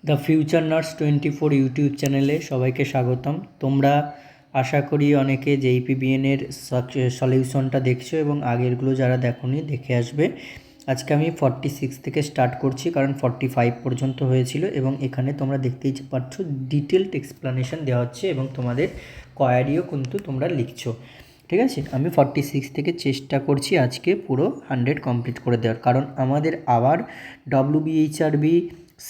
The future nurse 24 YouTube চ্যানেলে সবাইকে স্বাগতম। তোমরা আশা করি অনেকে জেইপিবিএনের সলিউশনটা দেখছো এবং আগেরগুলো যারা দেখোনি দেখে আসবে। আজকে আমি 46 থেকে স্টার্ট করছি, কারণ 45 পর্যন্ত হয়েছিল এবং এখানে তোমরা দেখতেই পাচ্ছ ডিটেলড এক্সপ্লানেশন দেওয়া হচ্ছে এবং তোমাদের কোয়ারিও কিন্তু তোমরা লিখছো। ঠিক আছে, আমি 46 থেকে চেষ্টা করছি আজকে পুরো 100 কমপ্লিট করে দেওয়ার, কারণ আমাদের আবার ডব্লিউবিএইচআরবি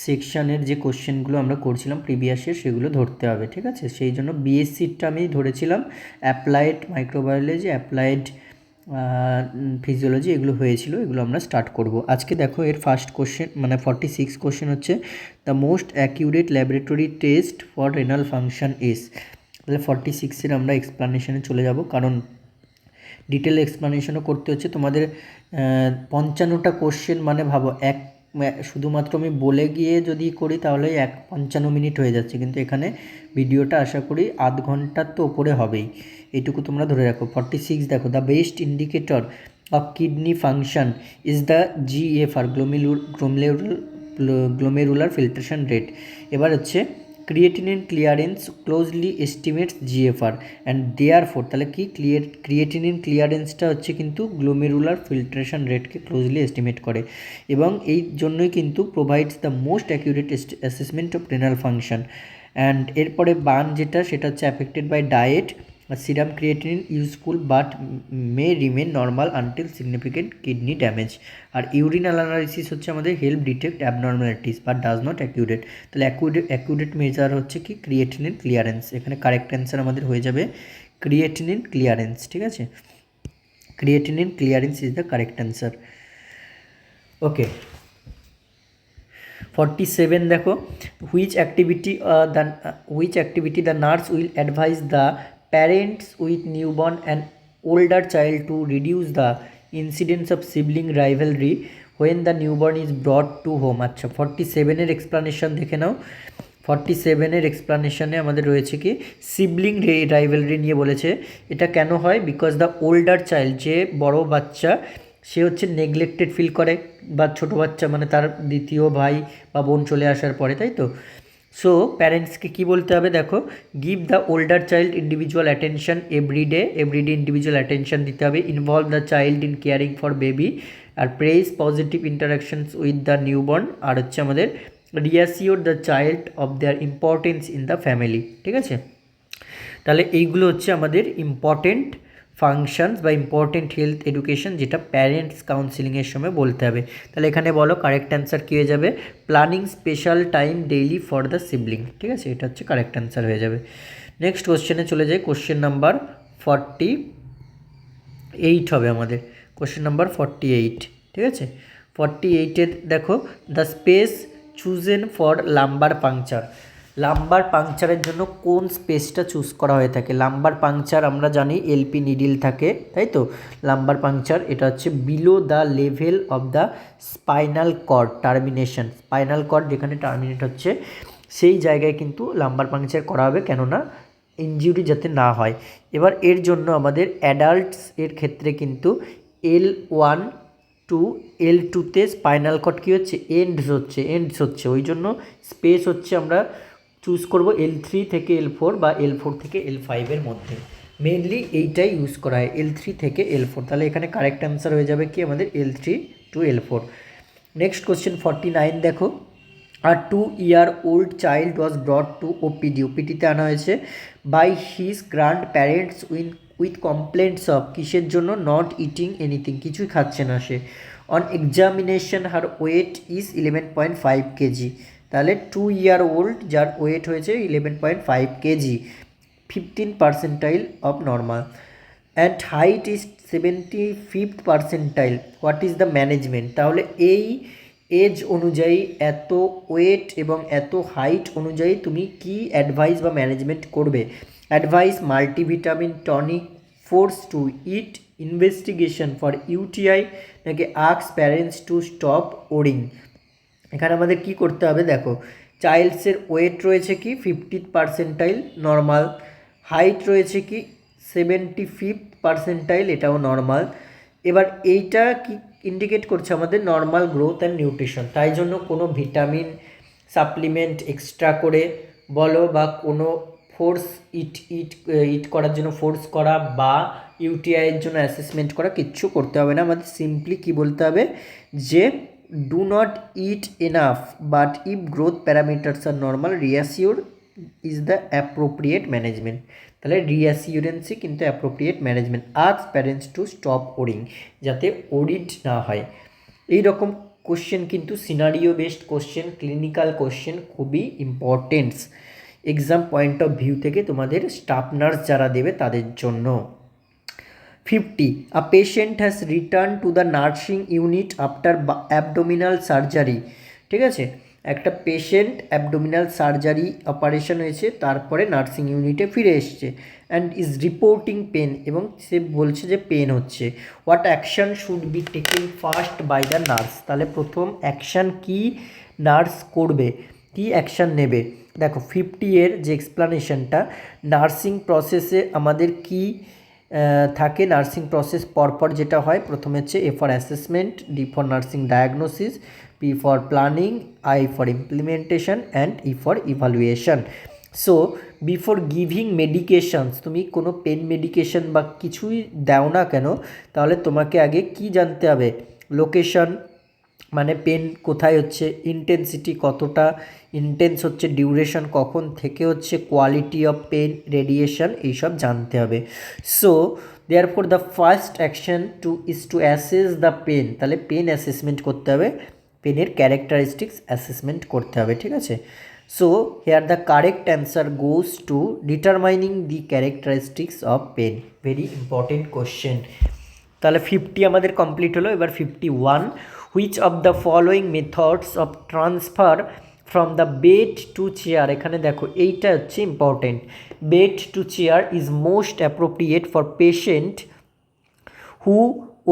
সেকশানের যে কোশ্চেনগুলো আমরা করছিলাম প্রিভিয়াসের সেগুলো ধরতে হবে। ঠিক আছে, সেই জন্য বিএসসিটা আমি ধরেছিলাম, অ্যাপ্লাইড মাইক্রোবায়োলজি, অ্যাপ্লাইড ফিজিওলজি এগুলো হয়েছিল, এগুলো আমরা স্টার্ট করব আজকে। দেখো এর ফার্স্ট কোশ্চেন মানে 46 কোশ্চেন হচ্ছে the most accurate laboratory test for renal function is. তাহলে 46-এর আমরা এক্সপ্লানেশনে চলে যাব, কারণ ডিটেল এক্সপ্লানেশনও করতে হচ্ছে তোমাদের। 55টা কোশ্চেন মানে ভাবো শুধুমাত্র আমি বলে গিয়ে যদি করি তাহলে 55 মিনিট হয়ে যাচ্ছে, কিন্তু এখানে ভিডিওটা আশা করি আধ ঘন্টার তো ওপরে হবেই, এইটুকু তোমরা ধরে রাখো। 46 দেখো, the best indicator of kidney function is the GFR, glomerular filtration rate. এবার হচ্ছে creatinine clearance closely estimates GFR and therefore, তাহলে কি ক্রিয়েটিনিন ক্লিয়ারেন্সটা হচ্ছে কিন্তু গ্লোমেরুলার ফিল্ট্রেশন রেটকে ক্লোজলি এস্টিমেট করে এবং এই জন্যই কিন্তু provides the most accurate assessment of renal function. And এরপরে বান যেটা, সেটা হচ্ছে affected by diet, serum creatinine useful but may remain normal until significant kidney damage. R urinal analysis হচ্ছে আমাদের help detect abnormalities but does not accurate. তাহলে accurate measure হচ্ছে কি creatinine clearance. এখানে কারেক্ট অ্যান্সার আমাদের হয়ে যাবে ক্রিয়েটিনিন ক্লিয়ারেন্স। ঠিক আছে, creatinine clearance is the correct answer. Okay, 47 দেখো, which activity the nurse will advise the parents with newborn and older child to reduce the incidence of sibling rivalry when the newborn is brought to home. আচ্ছা, 47-এর explanation দেখে নাও। 47-এর এক্সপ্লানেশনে আমাদের রয়েছে কি sibling rivalry নিয়ে বলেছে। এটা কেন হয়? বিকজ দ্য ওল্ডার চাইল্ড, যে বড় বাচ্চা, সে হচ্ছে নেগলেক্টেড ফিল করে, বা ছোটো বাচ্চা মানে তার দ্বিতীয় ভাই বা বোন চলে আসার পরে, তাই তো। সো প্যারেন্টসকে কী বলতে হবে? দেখো, give the older child individual attention everyday individual attention দিতে হবে। Involve the child in caring for baby, আর praise positive interactions with the newborn, আর হচ্ছে আমাদের reassure the child of their importance in the family. ঠিক আছে, তাহলে এইগুলো হচ্ছে আমাদের ইম্পর্টেন্ট ফাংশনস বা ইম্পর্টেন্ট হেলথ এডুকেশন, যেটা প্যারেন্টস কাউন্সিলিংয়ের সময় বলতে হবে। তাহলে এখানে বলো কারেক্ট অ্যান্সার কী হয়ে যাবে? Planning special time daily for the sibling. ঠিক আছে, এটা হচ্ছে কারেক্ট অ্যান্সার হয়ে যাবে। নেক্সট কোশ্চেনে চলে যাই। কোশ্চেন নাম্বার 48 হবে আমাদের, কোশ্চেন নাম্বার 48। ঠিক আছে, 48-এর দেখো, the space chosen for lumbar puncture. Lumbar পাংচারের জন্য কোন স্পেসটা চুজ করা হয়ে থাকে? লাম্বার পাংচার আমরা জানি এলপি নিডিল থাকে, তাই তো। লাম্বার পাংচার এটা হচ্ছে below the level of the spinal cord termination. Spinal cord যেখানে টার্মিনেট হচ্ছে সেই জায়গায় কিন্তু লাম্বার পাংচার করা হবে, কেননা ইনজুরি যাতে না হয়। এবার এর জন্য আমাদের অ্যাডাল্টস এর ক্ষেত্রে কিন্তু L1 টু L2-তে স্পাইনাল কর্ড কী হচ্ছে? এন্ডস হচ্ছে, ওই জন্য স্পেস হচ্ছে আমরা চুজ করব L3 থেকে L4 বা L4 থেকে L5-এর মধ্যে। মেনলি এইটাই ইউজ করা হয়, L3 থেকে L4। তাহলে এখানে কারেক্ট অ্যান্সার হয়ে যাবে কি আমাদের L3 two L4। Next question 49 দেখো, আর 2-year-old চাইল্ড ওয়াজ ব্রট টু ওপিডিতে আনা হয়েছে by his grandparents with complaints of, কিসের জন্য? নট ইটিং এনিথিং, কিছুই খাচ্ছে না সে। On examination her weight is 11.5 kg. তাহলে 2-year-old যার ওয়েট হয়েছে 11.5 kg, 15th percentile of normal, and height is 75th percentile. What is the management? তাহলে এই এজ অনুযায়ী, এত ওয়েট এবং এত হাইট অনুযায়ী তুমি কি অ্যাডভাইস বা ম্যানেজমেন্ট করবে? Advice multivitamin tonic, force to it, investigation for UTI, নাকি আক্স প্যারেন্টস টু স্টপ ওরিং। এখানে আমাদের কি করতে হবে? দেখো, চাইল্ডসের ওয়েট রয়েছে কি 50th পার্সেন্টাইল নর্মাল, হাইট রয়েছে কি 75th পার্সেন্টাইল, এটাও নর্মাল। এবার এইটা কি ইন্ডিকেট করছে? আমাদের নর্মাল গ্রোথ অ্যান্ড নিউট্রিশন। তাই জন্য কোনো ভিটামিন সাপ্লিমেন্ট এক্সট্রা করে বলো বা কোনো ফোর্স ইট করার জন্য ফোর্স করা বা ইউটিআইয়ের জন্য অ্যাসেসমেন্ট করা কিচ্ছু করতে হবে না। আমাদের সিম্পলি কি বলতে হবে যে do not eat enough but if growth parameters are normal reassure is the appropriate management. তাহলে রিঅ্যাসিওরেন্সই কিন্তু appropriate management. Ask parents to stop worrying, যাতে ওরিড না হয়। এইরকম কোশ্চেন কিন্তু scenario based question, clinical question খুবই important exam point of view থেকে তোমাদের স্টাফ নার্স যারা দেবে তাদের জন্য। 50. A patient has returned to the nursing unit after abdominal surgery. ঠিক আছে, একটা পেশেন্ট অ্যাবডোমিনাল সার্জারি অপারেশন হয়েছে, তারপরে নার্সিং ইউনিটে ফিরে এসছে অ্যান্ড ইজ রিপোর্টিং পেন, এবং সে বলছে যে পেন হচ্ছে। What action should be taken first by the nurse. তাহলে প্রথম অ্যাকশান কি নার্স করবে, কি অ্যাকশান নেবে? দেখো 50 এর যে এক্সপ্লানেশনটা, নার্সিং প্রসেসে আমাদের কি থাকে, নার্সিং প্রসেস পরপর যেটা হয়, প্রথমে হচ্ছে A for assessment, D for nursing diagnosis, P for planning, I for implementation and E for evaluation. So before giving medications, তুমি কোনো পেন মেডিকেশন বা কিছুই দাও না কেন, তাহলে তোমাকে আগে কি জানতে হবে? লোকেশন, মানে পেন কোথায় হচ্ছে, ইন্টেন্সিটি কতটা ইন্টেন্স হচ্ছে, ডিউরেশন কখন থেকে হচ্ছে, কোয়ালিটি অফ পেন, রেডিয়েশন, এইসব জানতে হবে। So therefore the first action is to assess the pain. তাহলে পেন অ্যাসেসমেন্ট করতে হবে, পেনের ক্যারেক্টারিস্টিক্স অ্যাসেসমেন্ট করতে হবে। ঠিক আছে, so here the correct answer goes to determining the characteristics of pain. Very important question. তাহলে 50 আমাদের কমপ্লিট হলো। এবার 51, which of the following methods of transfer from the bed to chair. এখানে দেখো এইটা হচ্ছে important. Bed to chair is most appropriate for patient who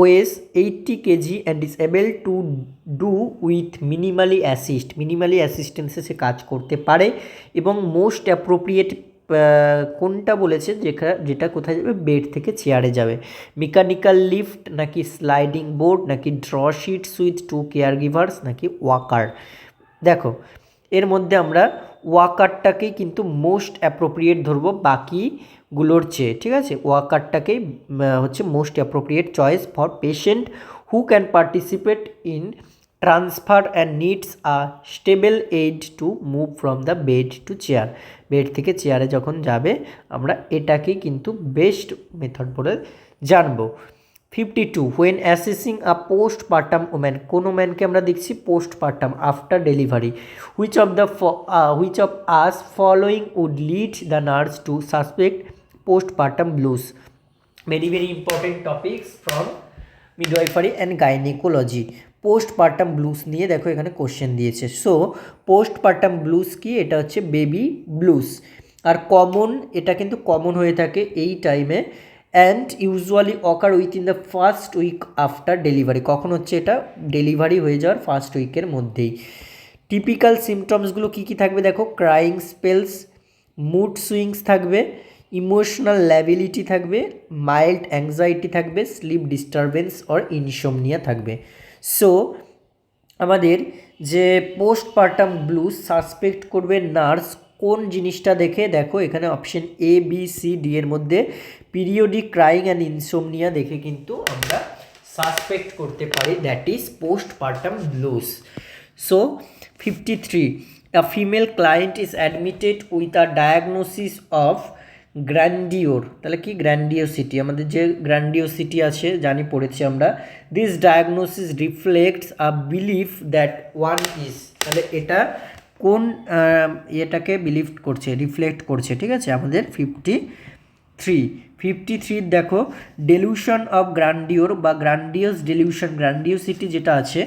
weighs 80 kg and is able to do with minimally assist. Minimally অ্যাসিস্ট্যান্সে সে কাজ করতে পারে। এবং মোস্ট অ্যাপ্রোপ্রিয়েট কোনটা বলেছে, যেটা কোথায় যাবে? বেড থেকে চেয়ারে যাবে। মেকানিক্যাল লিফট নাকি স্লাইডিং বোর্ড নাকি draw shits with 2 care givers নাকি ওয়াকার। দেখো এর মধ্যে আমরা ওয়াকারটাকেই কিন্তু মোস্ট অ্যাপ্রোপ্রিয়েট ধরবো বাকিগুলোর চেয়ে। ঠিক আছে, ওয়াকারটাকেই হচ্ছে most appropriate choice for patient who can participate in transfer and needs a stable aid to move from the bed to chair. Bed থেকে চেয়ারে যখন যাবে আমরা এটাকেই কিন্তু বেস্ট মেথড বলে জানবো। 52, when assessing a postpartum woman, কোন ওম্যানকে আমরা দেখছি postpartum after delivery, which of us following would lead the nurse to suspect postpartum blues. Very very important topics from midwifery and gynaecology. Postpartum blues নিয়ে দেখো এখানে question দিয়েছে। So postpartum blues কি? এটা হচ্ছে বেবি ব্লুজ, আর common, এটা কিন্তু common হয়ে থাকে এই টাইমে, and usually occur within the first week after delivery. কখন হচ্ছে এটা? ডেলিভারি হয়ে যাওয়ার ফার্স্ট উইকের মধ্যেই। টিপিক্যাল সিমটমসগুলো কী কী থাকবে দেখো? ক্রাইং স্পেলস, মুড সুইংস থাকবে, ইমোশনাল ল্যাবিলিটি থাকবে, মাইল্ড অ্যাংজাইটি থাকবে, স্লিপ ডিস্টারবেন্স অর ইনসোমনিয়া থাকবে। সো আমাদের যে পোস্টপার্টাম ব্লুজ সাসপেক্ট করবে নার্স কোন জিনিসটা দেখে? দেখো এখানে option A B C D এর মধ্যে পিরিয়ডিক ক্রাইং অ্যান্ড ইনসোমনিয়া দেখে কিন্তু আমরা সাসপেক্ট করতে পারি, that is postpartum blues. So 53, a female client is admitted with a diagnosis of grandeur. তাহলে কি? গ্র্যান্ডিওসিটি, আমাদের যে গ্র্যান্ডিওসিটি আছে জানি, পড়েছি আমরা। This diagnosis reflects a belief that one is. তাহলে এটা কোন এটাকে বিলিভ করছে, রিফ্লেক্ট করছে? ঠিক আছে, আমাদের 53 দেখো ডেলিউশন অফ গ্র্যান্ডিওর বা গ্র্যান্ডিওস ডেলিউশন, গ্র্যান্ডিওসিটি যেটা আছে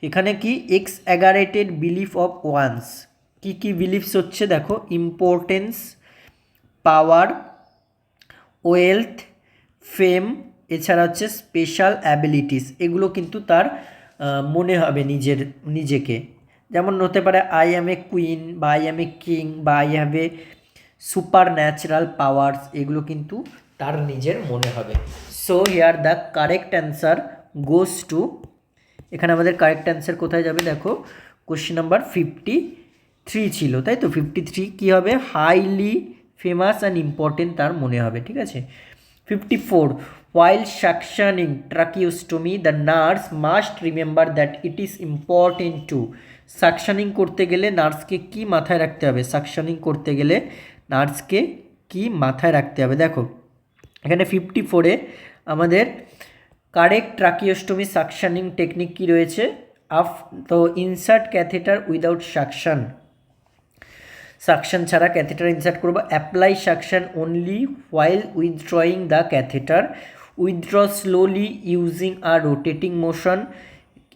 এখানে কি? এক্সঅ্যাগারেটেড বিলিফ অফ ওয়ান্স। কি কি বিলিফস হচ্ছে দেখো? ইম্পর্টেন্স, পাওয়ার, ওয়েলথ, ফেম, এছাড়া হচ্ছে স্পেশাল অ্যাবিলিটিস। এগুলো কিন্তু তার মনে হবে নিজেকে। যেমন হতে পারে আই অ্যাম এ কুইন বা আই অ্যাম এ কিং বা I have a super natural powers, এগুলো কিন্তু তার নিজের মনে হবে। So here the correct answer goes two, এখানে আমাদের কারেক্ট অ্যান্সার কোথায় যাবে দেখো? কোশ্চেন নাম্বার থ্রি ছিল, তাই তো 53 কী হবে, হাইলি ফেমাস অ্যান্ড ইম্পর্টেন্ট তার মনে হবে, ঠিক আছে। 54 while suctioning tracheostomy the nurse must remember that it is important to সাকশানিং করতে গেলে নার্সকে কি মাথায় রাখতে হবে, সাকশানিং করতে গেলে নার্সকে কি মাথায় রাখতে হবে। দেখো এখানে 54-এ আমাদের কারেক্ট ট্রাকিওস্টমি সাকশানিং টেকনিক কি রয়েছে, তো insert catheter without suction, suction ছাড়া ক্যাথেটার ইনসার্ট করবো। Apply suction only while withdrawing the catheter, withdraw slowly using a rotating motion.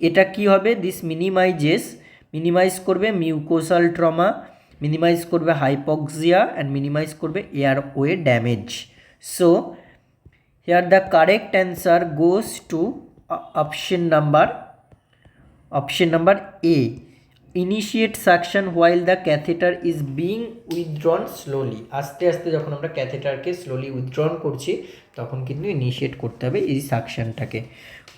এটা কি হবে, দিস মিনিমাইজ করবে মিউকোসাল ট্রমা, মিনিমাইজ করবে হাইপক্সিয়া অ্যান্ড মিনিমাইজ করবে airway damage. So here the correct answer goes to option number A, initiate suction while the catheter is being withdrawn slowly. আস্তে আস্তে যখন আমরা ক্যাথেটারকে স্লোলি উইথড্রন করছি তখন কিন্তু ইনিশিয়েট করতে হবে এই সাকশনটাকে।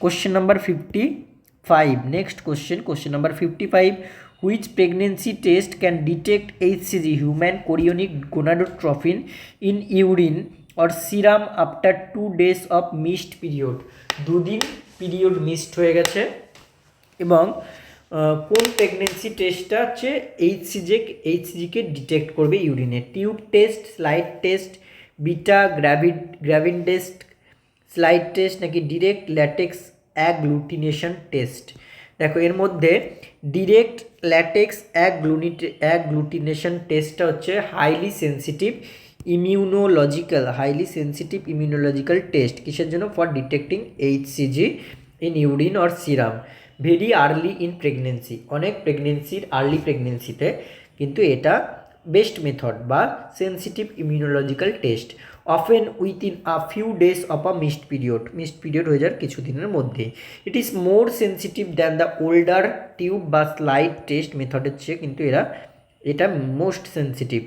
Question number 55, next question number 55, which pregnancy test can detect HCG human chorionic gonadotrophin in urine or serum after 2 days of missed period. 2 দিন পিরিয়ড মিসড হয়ে গেছে এবং কোন প্রেগনেন্সি টেস্টটা হচ্ছে এইচসিজিকে ডিটেক্ট করবে ইউরিনে। Tube test, slide test, beta gravin test, slide test নাকি ডিরেক্ট ল্যাটেক্স অ্যাগ্লুটিনেশন টেস্ট। দেখো এর মধ্যে ডিরেক্ট ল্যাটেক্স অ্যাগ্লুটিনেশন টেস্টটা হচ্ছে হাইলি সেন্সিটিভ ইমিউনোলজিক্যাল টেস্ট। কিসের জন্য, for detecting HCG in urine or serum very early in pregnancy, অনেক early প্রেগনেন্সিতে কিন্তু এটা বেস্ট মেথড বা sensitive immunological test. Often within a few days of a missed period হয়ে যাওয়ার কিছু দিনের মধ্যে। It is more sensitive than the older tube বা স্লাইড টেস্ট মেথডের চেয়ে, কিন্তু এটা most sensitive.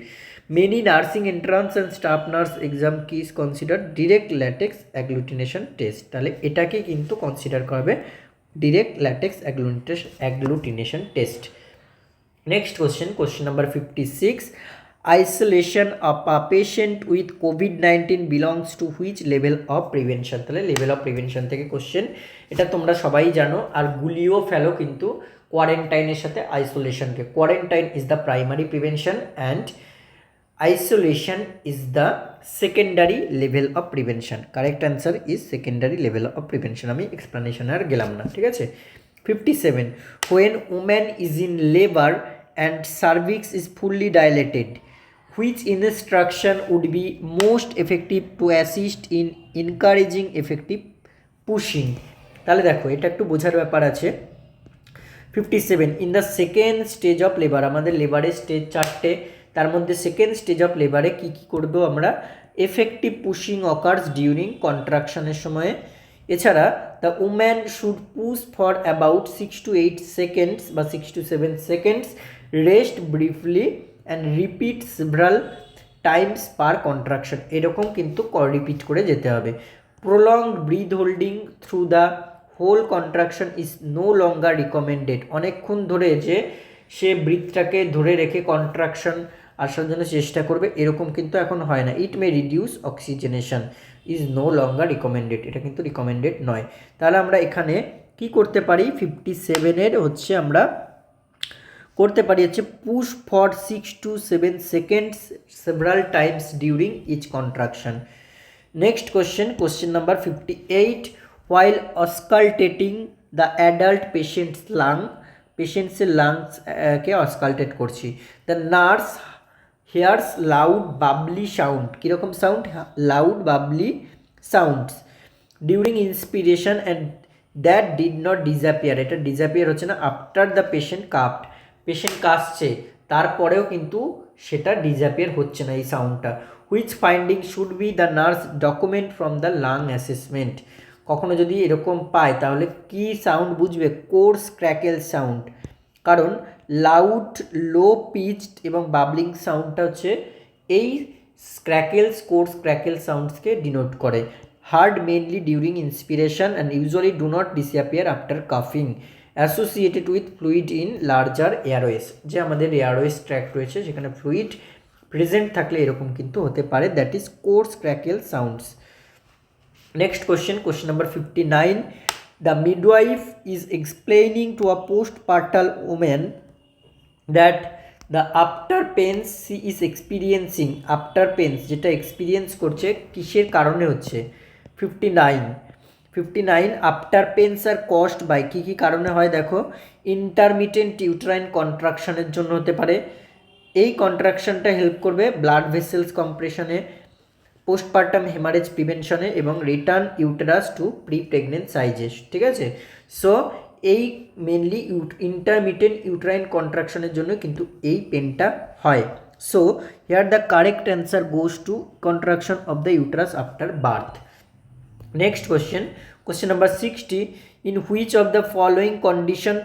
Many nursing entrance and staff nurse exam কি is consider direct latex agglutination test, তাহলে এটাকে কিন্তু কনসিডার করা হবে direct latex agglutination test. Next question number 56, isolation of a patient with COVID-19 belongs to which level of prevention? তাহলে level of prevention থেকে question, এটা তোমরা সবাই জানো আর গুলিও ফেলো কিন্তু কোয়ারেন্টাইনের সাথে আইসোলেশনকে। Quarantine is the primary prevention and isolation is the secondary level of prevention. Correct answer is secondary level of prevention. আমি explanation আর গেলাম না, ঠিক আছে। 57, when woman is in labor and cervix is fully dilated, which instruction would be most effective to assist in encouraging effective pushing? তাহলে দেখো এটা একটু বোঝার ব্যাপার আছে। 57, in the second stage of labor, আমাদের লেবারের স্টেজ 4টে, তার মধ্যে সেকেন্ড স্টেজ অফ লেবারে কী কী করবো আমরা, এফেক্টিভ পুশিং অকার্স ডিউরিং কন্ট্রাকশনের সময়ে। এছাড়া the woman should push for about 6 to 8 seconds বা 6 to 7 seconds, rest briefly and repeat several times per contraction, এরকম কিন্তু রিপিট করে যেতে হবে। Prolonged breath holding through the whole contraction is no longer recommended, অনেকক্ষণ ধরে যে সে ব্রিথটাকে ধরে রেখে কন্ট্রাকশন আসার জন্য চেষ্টা করবে এরকম কিন্তু এখন হয় না। It may reduce oxygenation, is no longer recommended, এটা কিন্তু রিকমেন্ডেড নয়। তাহলে আমরা এখানে কি করতে পারি, 57-এর হচ্ছে আমরা করতে পারি হচ্ছে push for 6 to 7 seconds several times during each contraction. Next question number 58, while auscultating the adult patient's পেশেন্টসের লাংসকে অসকালটেট করছি, the nurse hears loud bubbly sound, কীরকম sound, loud bubbly sounds during inspiration and that did not disappear, এটা disappear হচ্ছে না after the patient coughed, patient কাশছে তারপরেও কিন্তু সেটা ডিসঅ্যাপিয়ার হচ্ছে না এই সাউন্ডটা। Which finding should be the nurse document from the lung assessment, কখনো যদি এরকম পায় তাহলে কি সাউন্ড বুঝবে, কোর্স ক্র্যাকেল সাউন্ড, কারণ লাউড লো পিচড এবং বাবলিং সাউন্ডটা হচ্ছে এই কোর্স ক্র্যাকেল সাউন্ডসকে ডিনোট করে। Heard mainly during inspiration and usually do not disappear after কাফিং, associated with fluid in larger airways, যে আমাদের এয়ারওয়েজ ট্র্যাক রয়েছে সেখানে ফ্লুইড প্রেজেন্ট থাকলে এরকম কিন্তু হতে পারে, that is coarse crackle sounds. Next question, question number 59, the midwife is explaining to a postpartal women that the after pains she is experiencing, after pains যেটা এক্সপিরিয়েন্স করছে কিসের কারণে হচ্ছে। 59 after pains are caused by, কী কী কারণে হয় দেখো, ইন্টারমিটেন্ট ইউট্রাইন কন্ট্রাকশনের জন্য হতে পারে, এই কন্ট্রাকশনটা হেল্প করবে ব্লাড ভেসেলস কম্প্রেশনে, পোস্টপার্টাম হেমারেজ প্রিভেনশনে এবং return uterus two pre pregnant sizes, ঠিক আছে। সো এই মেনলি ইন্টারমিটেন্ট ইউট্রাইন কন্ট্রাকশনের জন্য কিন্তু এই পেনটা হয়। So here the correct answer goes two contraction of the uterus after birth. Next question, question number 60, in which of the following condition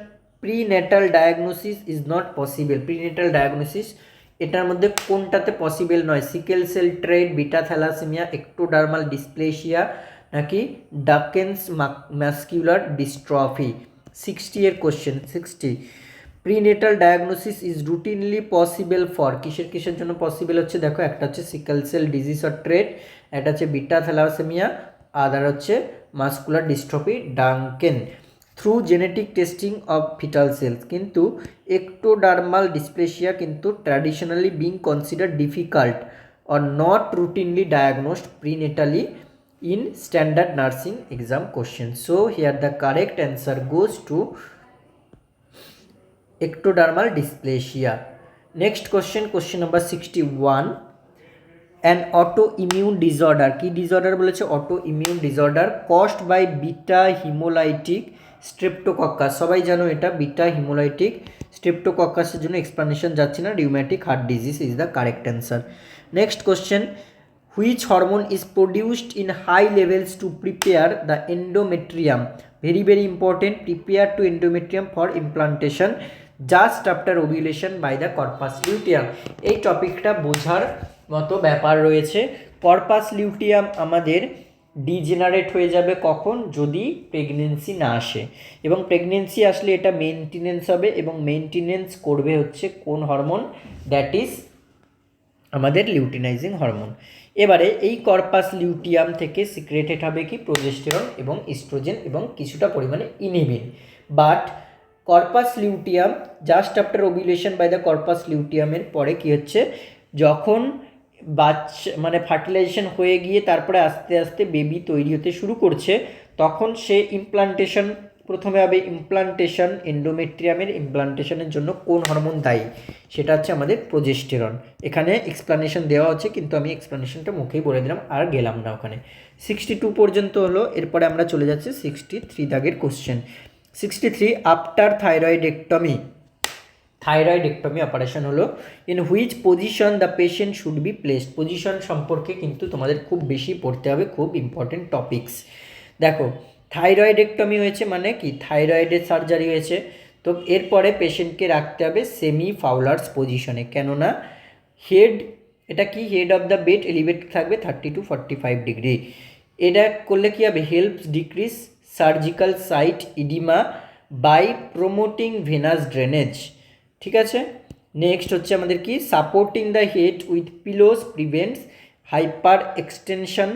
prenatal diagnosis is not possible, prenatal diagnosis এটার মধ্যে কোনটাতে possible নয়, sickle cell ট্রেট, beta thalassaemia, ectodermal dysplasia নাকি ডাকেন্স muscular dystrophy. 60 এর question, 60 prenatal diagnosis is routinely possible for, কিসের কিসের জন্য possible হচ্ছে দেখো, একটা হচ্ছে sickle cell disease or trait, একটা হচ্ছে বিটা থ্যালাসেমিয়া, আদার হচ্ছে muscular dystrophy Duchenne, through genetic testing of fetal cells. কিন্তু এক্টোডার্মাল ডিসপ্লেসিয়া কিন্তু traditionally being considered difficult or not routinely diagnosed prenatally in standard nursing exam question. So here the correct answer goes to ectodermal dysplasia. Next question, question number 61, an autoimmune disorder, কি disorder বলেছে, autoimmune disorder caused by beta hemolytic streptococcus, সবাই জানো এটা beta haemolytic স্ট্রেপ্টোকক্কাসের জন্য explanation যাচ্ছে না, rheumatic heart disease is the correct answer. Next question, which hormone is produced in high levels to prepare the endometrium, very very important, prepare to endometrium for implantation just after ovulation by the corpus luteum। এই টপিকটা বোঝার মতো ব্যাপার রয়েছে। Corpus luteum আমাদের degenerate হয়ে যাবে কখন, যদি প্রেগনেন্সি না আসে, এবং প্রেগনেন্সি আসলে এটা মেনটেনেন্স হবে, এবং মেনটেনেন্স করবে হচ্ছে কোন হরমোন, দ্যাট ইজ আমাদের লিউটিনাইজিং হরমোন। এবারে এই কর্পাস লিউটিয়াম থেকে সিক্রেটেড হবে কি, প্রোজেস্টেরন এবং ইস্ট্রোজেন এবং কিছুটা পরিমাণে inhibin. But corpus luteum just after ovulation by the corpus লিউটিয়ামের পরে কি হচ্ছে, যখন বাচ্চা মানে ফার্টিলাইজেশন হয়ে গিয়ে তারপরে আস্তে আস্তে বেবি তৈরি হতে শুরু করছে, তখন সে ইমপ্লান্টেশন প্রথমে হবে, ইমপ্লান্টেশন এন্ডোমেট্রিয়ামের ইমপ্লান্টেশনের জন্য কোন হরমোন দায়ী, সেটা হচ্ছে আমাদের প্রোজেস্টেরন। এখানে এক্সপ্লানেশন দেওয়া হচ্ছে কিন্তু আমি এক্সপ্লানেশনটা মুখেই বলে দিলাম, আর গেলাম না ওখানে। 62 পর্যন্ত হলো, এরপরে আমরা চলে যাচ্ছি 63 দাগের কোশ্চেন। 63, আফটার থাইরয়েডেক্টমি, থাইরয়েডেক্টমি অপারেশন হলো, in which position the patient should be placed, position সম্পর্কে কিন্তু তোমাদের খুব বেশি পড়তে হবে, খুব ইম্পর্টেন্ট টপিকস। দেখো থাইরয়েডেক্টমি হয়েছে মানে কি, থাইরয়েডের সার্জারি হয়েছে, তো এরপরে পেশেন্টকে রাখতে হবে সেমি ফাউলার্স পজিশনে, কেননা হেড, এটা কি head of the bed elevate থাকবে 30 to 45 ডিগ্রি। এটা করলে কি হবে, helps decrease surgical site oedema by promoting venous drainage, ঠিক আছে। নেক্সট হচ্ছে আমাদের কি, supporting the head with pillows prevents hyperextension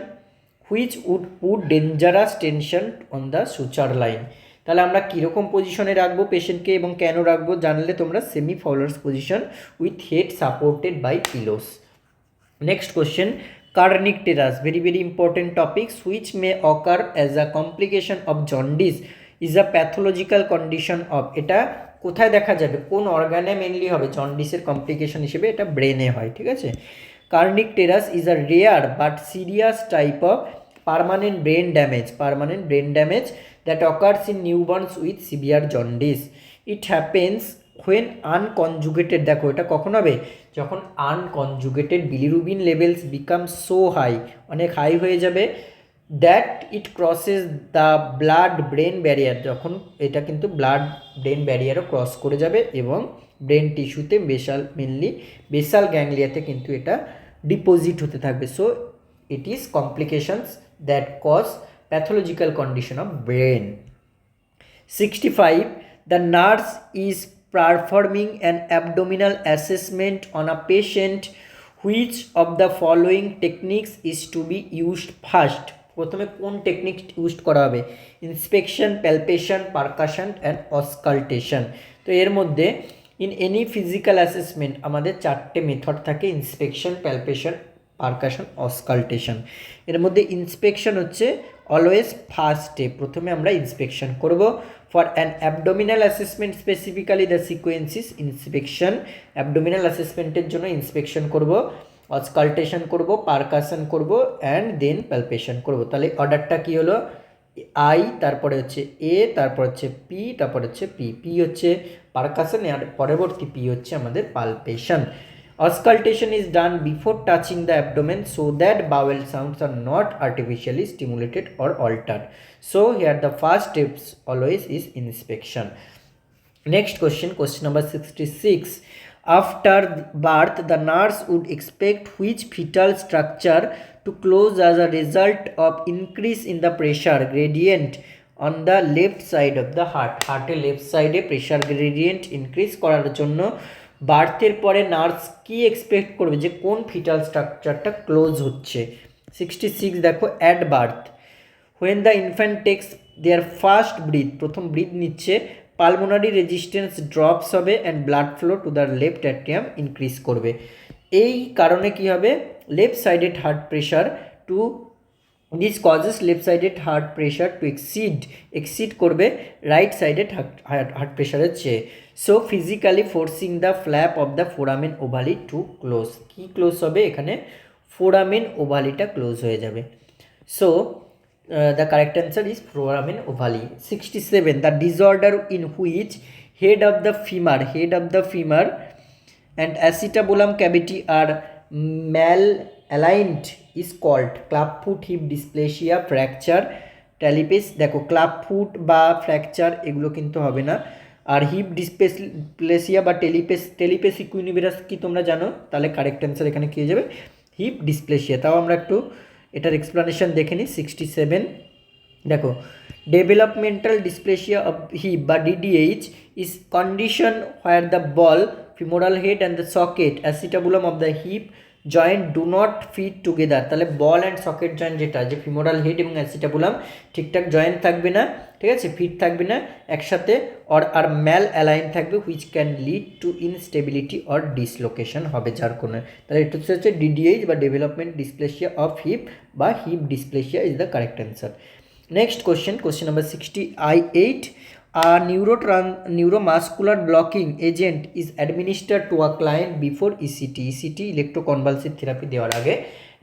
which would put dangerous tension on the suture line. তাহলে আমরা কীরকম পজিশনে রাখবো পেশেন্টকে এবং কেন রাখবো জানলে তোমরা, semi Fowler's position with head supported by pillows. Next question, kernicterus, very very important topics, which may occur as a complication of jaundice is a pathological condition of, এটা কোথায় দেখা যাবে, কোন অর্গানে মেনলি হবে জন্ডিসের কমপ্লিকেশন হিসেবে, এটা ব্রেনে হয়, ঠিক আছে। Kernicterus is a rare but serious type of permanent brain damage that occurs in newborns with severe jaundice. It happens when unconjugated, দেখো এটা কখন হবে, যখন unconjugated bilirubin levels become so high, অনেক হাই হয়ে যাবে, that it crosses the blood brain barrier, যখন এটা কিন্তু ব্লাড ব্রেন ব্যারিয়ারও ক্রস করে যাবে এবং ব্রেন টিস্যুতে মেনলি বেসাল গ্যাংলিয়াতে কিন্তু এটা ডিপোজিট হতে থাকবে। So it is complications that cause pathological condition of brain. 65, the nurse is performing an abdominal assessment on a patient, which of the following techniques is to be used first. প্রথমে কোন technique use করা হবে? Inspection, palpation, percussion and auscultation. তো এর মধ্যে in any physical assessment আমাদের চারটে method থাকে: ইন্সপেকশন, প্যালপেশন, পারকাশন, অসকাল্টেশন। এর মধ্যে ইন্সপেকশন হচ্ছে অলওয়েজ ফার্স্ট স্টেপ, প্রথমে আমরা ইন্সপেকশন করব। For an abdominal assessment specifically the sequence is inspection, abdominal অ্যাসেসমেন্টের জন্য ইন্সপেকশন করব, অসকাল্টেশন করব, পারকাশন করব অ্যান্ড দেন প্যালপেশন করব। তাহলে অর্ডারটা কী হলো? আই, তারপরে হচ্ছে এ, তারপর হচ্ছে পি, তারপর হচ্ছে পি। পি হচ্ছে পারকাশন আর পরবর্তী পি হচ্ছে আমাদের palpation. Auscultation is done before touching the abdomen so that bowel sounds are not artificially stimulated or altered. So here the first steps always is inspection. Next question, question number 66. After birth, the nurse would expect which fetal structure to close as a result of increase in the pressure gradient on the left side of the heart. হার্টের left সাইডে pressure gradient increase করার জন্য বার্থের পরে nurse কি expect করবে যে কোন fetal স্ট্রাকচারটা ক্লোজ হচ্ছে? 66 দেখো, at birth when the infant takes their first breath, প্রথম ব্রিথ নিচ্ছে, পালমোনারি রেজিস্ট্যান্স ড্রপস হবে and blood flow to the left atrium increase করবে। এই কারণে কি হবে? Left sided heart pressure to this causes left sided heart pressure to exceed করবে right sided heart প্রেশারের চেয়ে। So physically forcing the flap of the foramen ovale to close. কি close হবে এখানে? ফোরামেন ওভালিটা ক্লোজ হয়ে যাবে। So the correct answer is foramen ovale. 67. The disorder in which head of the femur and acetabulum cavity are malaligned is called clubfoot hip dysplasia, fracture, talipes। দেখো clubfoot বা fracture এগুলো কিন্তু হবে না। আর heap dysplasia বা টেলিপেস ইকুইনিভেরাস কি তোমরা জানো? তাহলে কারেক্ট অ্যান্সার এখানে কী হয়ে যাবে? Hip dysplasia. তাও আমরা একটু এটার এক্সপ্লানেশন দেখে নিই। 67 দেখো, ডেভেলপমেন্টাল ডিসপ্লেসিয়া অফ হিপ বা DDH is condition where the ball, femoral head and the socket, acetabulum of the hip joint do not fit together. তাহলে বল অ্যান্ড সকেট জয়েন্ট যেটা, যে ফিমোরাল হেড এবং acetabulum ঠিকঠাক joint থাকবে না, ঠিক আছে, ফিট থাকবে না একসাথে, আর ম্যাল অ্যালাইন থাকবে, which can lead to instability or dislocation হবে যার কোনো। তাহলে এটা হচ্ছে ডিডিএইচ বা ডেভেলপমেন্ট ডিসপ্লেসিয়া অফ হিপ বা hip dysplasia is the correct answer. Next question, question number 68. A neuromuscular blocking agent is administered to a client before ECT. ECT electroconvulsive therapy দেওয়ার আগে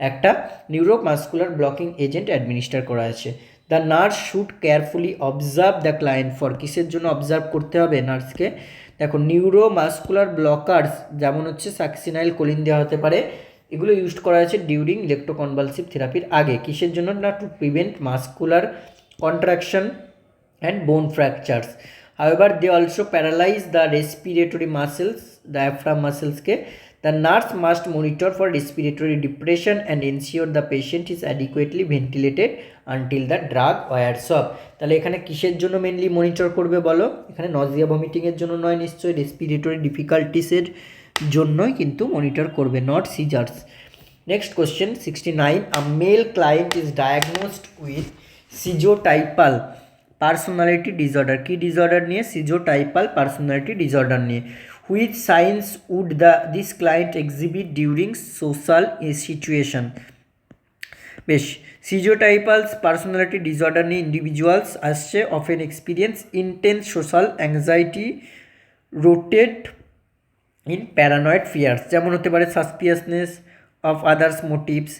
একটা নিউরোমাস্কুলার ব্লকিং এজেন্ট অ্যাডমিনিস্টার করা আছে। The nurse should carefully observe the client for, কিসের জন্য observe করতে হবে নার্সকে? দেখো, নিউরোমাস্কুলার ব্লকার্স যেমন হচ্ছে সাকসিনাইল কোলিন দেওয়া হতে পারে, এগুলো ইউজ করা হয়েছে ডিউরিং ইলেকট্রোকনভালসিভ থেরাপির আগে। কিসের জন্য? না, to prevent muscular contraction and bone fractures. However they also paralyse the respiratory muscles, diaphragm মাসেলসকে। The nurse must monitor for respiratory depression and ensure the patient is adequately ventilated until the drug wears off. তাহলে এখানে কিসের জন্য mainly monitor করবে বলো? এখানে নজিয়া ভমিটিংয়ের জন্য নয় নিশ্চয়ই, রেসপিরেটরি ডিফিকাল্টিসের জন্যই কিন্তু মনিটর করবে, not seizures. Next question 69. A male client is diagnosed with schizotypal personality disorder. কি ডিসঅর্ডার নিয়ে? সিজোটাইপাল পার্সোনালিটি ডিসঅর্ডার নিয়ে। Which signs would this client exhibit during social situation? বেশ, সিজোটাইপাল পার্সোনালিটি ডিসঅর্ডার নিয়ে individuals আসছে often experience intense social anxiety rooted in paranoid fears, যেমন হতে পারে suspiciousness of others motives.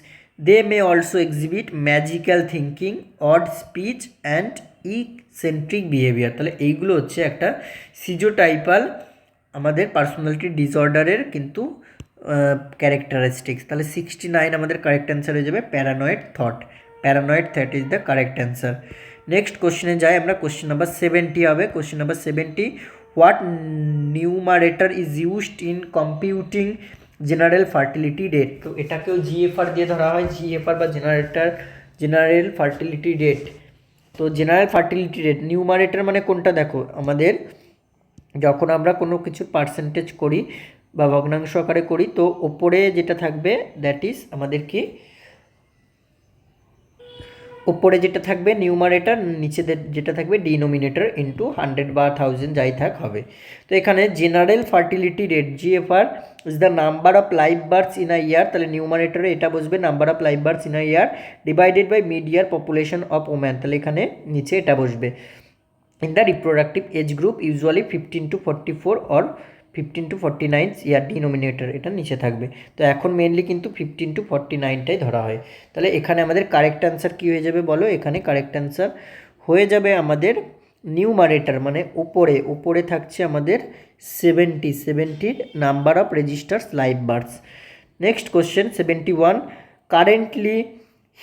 They may also exhibit magical thinking, odd speech and eccentric behaviour. তাহলে এইগুলো হচ্ছে একটা সিজোটাইপাল আমাদের পার্সোনালিটি ডিসঅর্ডারের কিন্তু ক্যারেক্টারিস্টিক্স। তাহলে 69 আমাদের কারেক্ট অ্যান্সার হয়ে যাবে paranoid thought. Paranoid thought is the correct answer. Next কোশ্চেনে যাই আমরা, কোশ্চেন নাম্বার 70 হবে। Question number 70, what numerator is used in computing general fertility rate? তো এটাকেও জিএফআর দিয়ে ধরা হয়, জিএফআর বা জেনারেল ফার্টিলিটি রেট। তো জেনারেল ফার্টিলিটি রেট নিউমারেটর মানে কোনটা? দেখো, আমাদের যখন আমরা কোনো কিছুর পার্সেন্টেজ করি বা ভগ্নাংশ আকারে করি, তো ওপরে যেটা থাকবে দ্যাট ইজ আমাদের কি, ওপরে যেটা থাকবে নিউমারেটর, নিচে যেটা থাকবে ডিনোমিনেটর ইন্টু 100 বা 1000 যাই থাক হবে। তো এখানে general fertility rate GFR is the number of live births in a year, তাহলে নিউমারেটরে এটা বসবে number of live births in a year divided by mid year population of woman, তাহলে এখানে নিচে এটা বসবে। In the reproductive age group usually 15 to 44 or 15 to 49 year denominator এটা নিচে থাকবে। তো এখন মেনলি কিন্তু 15 to 49টাই ধরা হয়। তাহলে এখানে আমাদের কারেক্ট অ্যান্সার কী হয়ে যাবে বলো, এখানে কারেক্ট অ্যান্সার হয়ে যাবে আমাদের নিউমারেটর, মানে ওপরে থাকছে আমাদের 70 number of registers live বার্থস। Next question 71, currently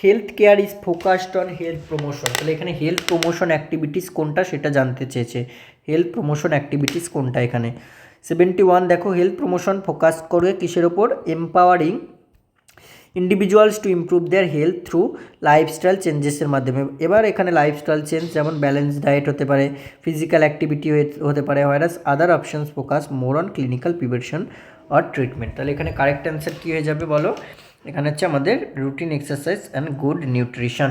health care is focused on health promotion, তাহলে এখানে হেলথ প্রমোশন অ্যাক্টিভিটিস কোনটা সেটা জানতে চেয়েছে। হেলথ প্রমোশন অ্যাক্টিভিটিস কোনটা এখানে 71, দেখো হেলথ প্রমোশন ফোকাস করে কিসের ওপর, empowering individuals to improve their health through lifestyle চেঞ্জেসের মাধ্যমে। এবার এখানে লাইফস্টাইল চেঞ্জ যেমন ব্যালেন্স ডায়েট হতে পারে, ফিজিক্যাল অ্যাক্টিভিটি হতে পারে, whereas other options focus more on clinical prevention or treatment. তাহলে এখানে কারেক্ট অ্যান্সার কী হয়ে যাবে বলো, এখানে হচ্ছে আমাদের routine exercise and good nutrition.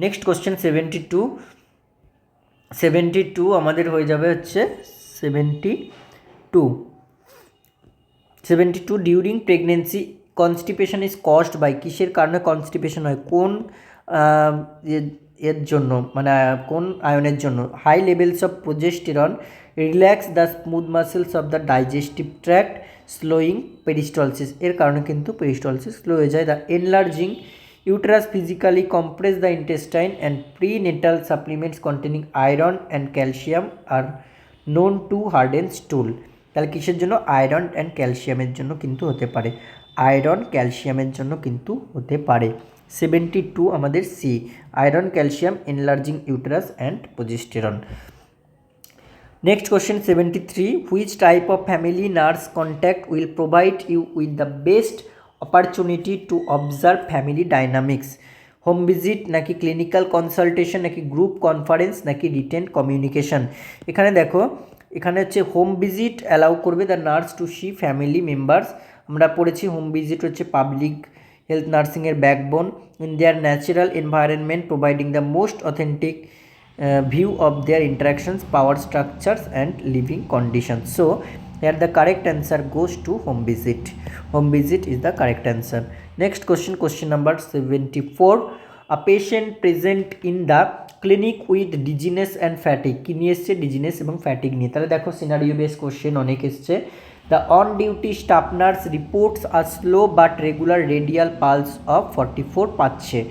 Next question 72 আমাদের হয়ে যাবে হচ্ছে 72 during pregnancy constipation is caused by, কিসের কারণে কনস্টিপেশন হয়, কোন এর জন্য, মানে কোন আয়নের জন্য, high levels of progesterone relax the smooth muscles of the digestive tract slowing peristalsis, এর কারণে কিন্তু পেরিস্টলসিস স্লো হয়ে যায়। The enlarging uterus physically compress the intestine and prenatal supplements containing iron and calcium are known to harden stool, তাহলে কিসের জন্য, iron and ক্যালসিয়ামের জন্য কিন্তু হতে পারে, আয়রন ক্যালসিয়ামের জন্য কিন্তু হতে পারে। 72 আমাদের C, iron calcium enlarging uterus and progesterone. Next question 73, which type of family nurse contact will provide you with the best opportunity to observe family dynamics, home visit নাকি ক্লিনিক্যাল কনসালটেশন নাকি group conference নাকি written communication. এখানে দেখো, এখানে হচ্ছে home visit allow করবে the nurse to see family members, আমরা পড়েছি হোম ভিজিট হচ্ছে পাবলিক হেলথ নার্সিংয়ের backbone, in their natural environment providing the most authentic view of their interactions, power structures and living conditions. So here the correct answer goes to home visit. Home visit is the correct answer. Next question, question number 74, a patient present in the clinic with dizziness and fatigue, কি নিয়ে এসছে, dizziness এবং fatigue নিয়ে। তাহলে দেখো scenario base question অনেক এসছে। The on duty staff nurse reports a slow but regular radial pulse of 44 পাচ্ছে।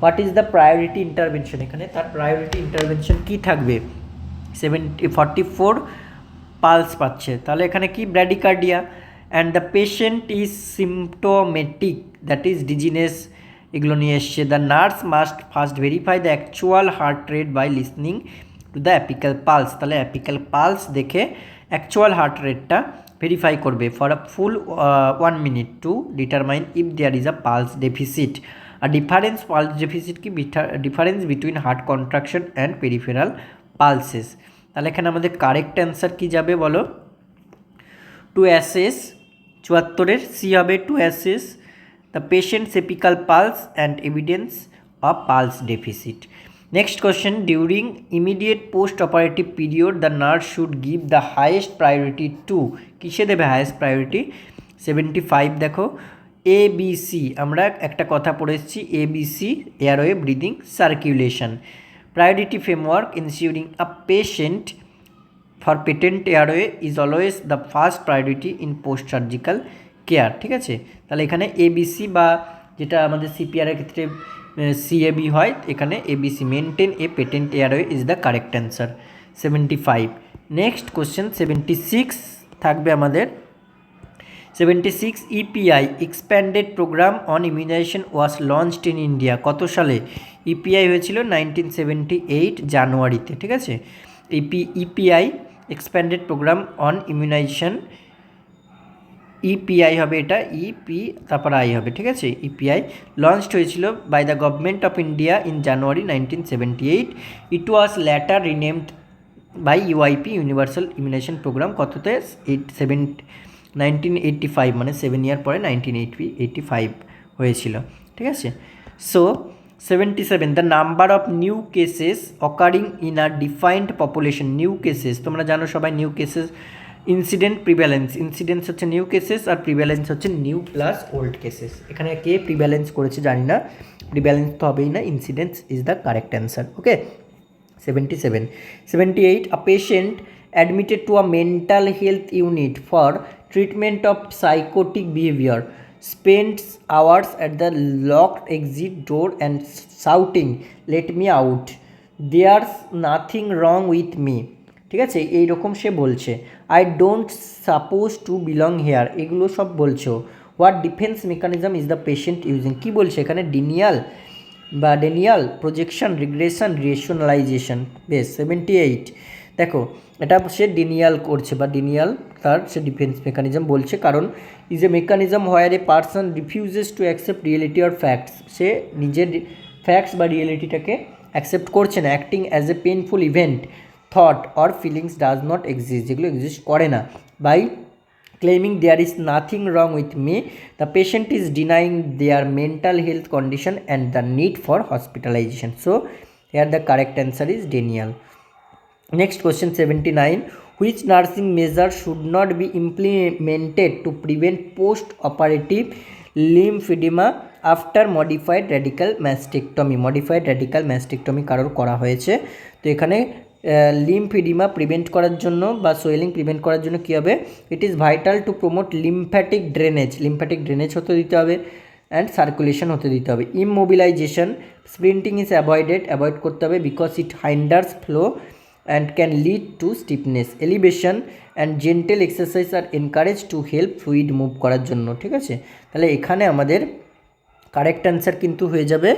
What is the priority intervention, এখানে তার প্রায়োরিটি ইন্টারভেনশন কী থাকবে, 44 পালস পাচ্ছে, তাহলে এখানে কি bradycardia, and the patient is symptomatic that is dizziness, এগুলো নিয়ে এসছে। The nurse must first verify the actual heart rate by listening to the apical pulse, তাহলে অ্যাপিক্যাল পালস দেখে অ্যাকচুয়াল হার্ট রেটটা ভেরিফাই করবে for a full 1 minute to determine if there is a pulse deficit. আর difference pulse deficit কি, difference between heart contraction and peripheral pulses. তাহলে এখানে আমাদের correct answer কী যাবে বলো, টু অ্যাসেস, 74-এর সি হবে, to assess the patient's apical pulse and evidence of pulse deficit. Next question, during immediate postoperative period the nurse should give the highest priority to, কিসে দেবে highest priority, 75 দেখো ABC, আমরা একটা কথা পড়ে এসেছি ABC, airway breathing circulation. Priority framework, ensuring a patient for patent airway is always the first priority in post surgical care, ঠিক আছে। তাহলে এখানে ABC বা যেটা আমাদের সিপিআরের ক্ষেত্রে CAB হয়, এখানে ABC, maintain a patent airway is the correct answer, 75। Next question 76 থাকবে আমাদের 76, EPI expanded programme on immunisation was launched in India, কত সালে, EPI হয়েছিল 1978 জানুয়ারিতে, ঠিক আছে। EPI expanded programme on immunisation, EPI হবে এটা, EP তারপর I হবে, ঠিক আছে। EPI লঞ্চড হয়েছিল by the government of India in January 1978, it was later renamed by UIP universal immunisation programme কততে 1985, মানে 7 ইয়ার পরে 1985 হয়েছিল, ঠিক আছে। So 77, the number of new cases occurring in a defined population. New cases তোমরা জানো সবাই, new cases incident prevalence, incidence হচ্ছে নিউ কেসেস আর প্রিভ্যালেন্স হচ্ছে নিউ প্লাস ওল্ড কেসেস। এখানে কে প্রিভ্যালেন্স করেছে জানি না, প্রিভ্যালেন্স তো হবেই না, incidence is the correct answer. Okay, 77. 78, a patient admitted to a mental health unit for treatment of psychotic behavior spends hours at the locked exit door and shouting, "Let me out. There's nothing wrong with me." ঠিক আছে, এইরকম সে বলছে। I don't suppose to belong here, এগুলো সব বলছো। What defence mechanism is the patient using, কী বলছে এখানে? Denial, projection, regression, rationalisation. বেশ, 78, দেখো এটা সে ডিনিয়াল করছে বা ডিনিয়াল তার সে ডিফেন্স মেকানিজম বলছে, কারণ is a mechanism where a person refuses to accept reality or facts, সে নিজের ফ্যাক্টস বা রিয়েলিটিটাকে অ্যাকসেপ্ট করছে না। Acting as a painful event, thought or feelings does not exist, যেগুলো এক্সিস্ট করে না। By claiming there is nothing wrong with me, the patient is denying their mental health condition and the need for hospitalization. So here the correct answer is denial. Next question, 79, which nursing measure should not be implemented to prevent post-operative lymphedema after modified radical mastectomy? modified radical mastectomy কারোর করা হয়েছে, তো এখানে লিম্ফেডিমা prevent করার জন্য বা swelling prevent করার জন্য কী হবে? It is vital to promote lymphatic drainage হতে দিতে হবে অ্যান্ড সার্কুলেশন হতে দিতে হবে। ইমমোবিলাইজেশন, স্প্রিন্টিং ইজ অ্যাভয়েড করতে হবে because it hinders flow and can lead to stiffness. Elevation and gentle exercise are encourage to help fluid move করার জন্য, ঠিক আছে। তাহলে এখানে আমাদের কারেক্ট অ্যান্সার কিন্তু হয়ে যাবে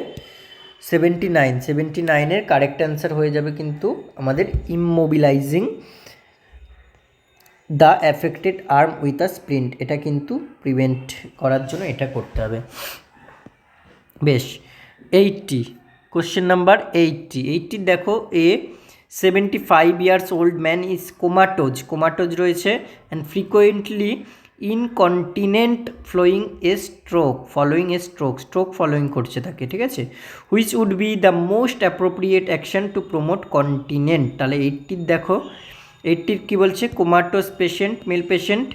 79, 79-এর কারেক্ট অ্যান্সার হয়ে যাবে কিন্তু আমাদের immobilising the affected arm with a splint, এটা কিন্তু প্রিভেন্ট করার জন্য এটা করতে হবে। বেশ, 80, কোশ্চেন নাম্বার 80 দেখো, 75 years old man is comatose রয়েছে and frequently incontinent stroke following করছে তাকে, ঠিক আছে। Which would be the most appropriate action to promote continent? তাহলে 80 দেখো, 80 কী বলছে? Comatose patient, male patient,